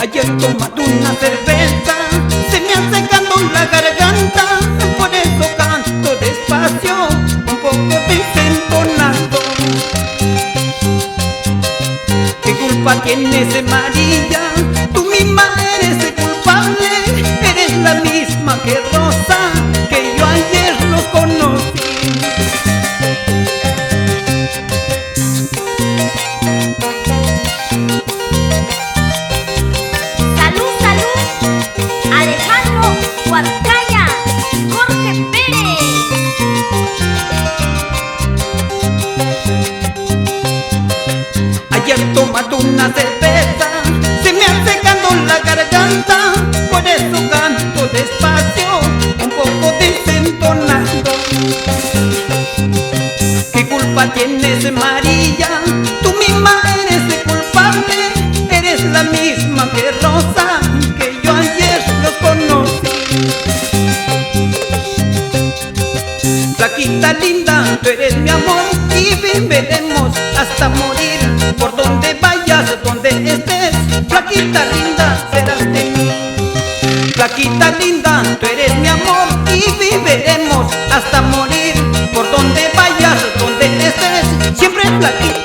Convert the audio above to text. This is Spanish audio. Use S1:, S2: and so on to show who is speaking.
S1: Ayer tomando una cerveza, se me ha secado la garganta, por eso canto despacio, un poco desentonado. ¿Qué culpa tienes, María? Tú misma eres el culpable, eres la misma que Rosa, que yo ayer los conocí.
S2: Salud, salud, Alejandro Huarcaya, Jorge Pérez.
S1: Ayer tomando una cerveza, se me ha secado la garganta, por eso canto despacio, un poco desentonado. ¿Qué culpa tienes, María? Tú misma eres el culpable, eres la misma que Rosa, que yo ayer los conocí. Flaquita linda, tú eres mi amor y viviremos hasta morir. Por donde vayas, donde estés, flaquita linda, serás de mí. Flaquita linda, tú eres mi amor y viviremos hasta morir. Por donde vayas, donde estés, siempre flaquita.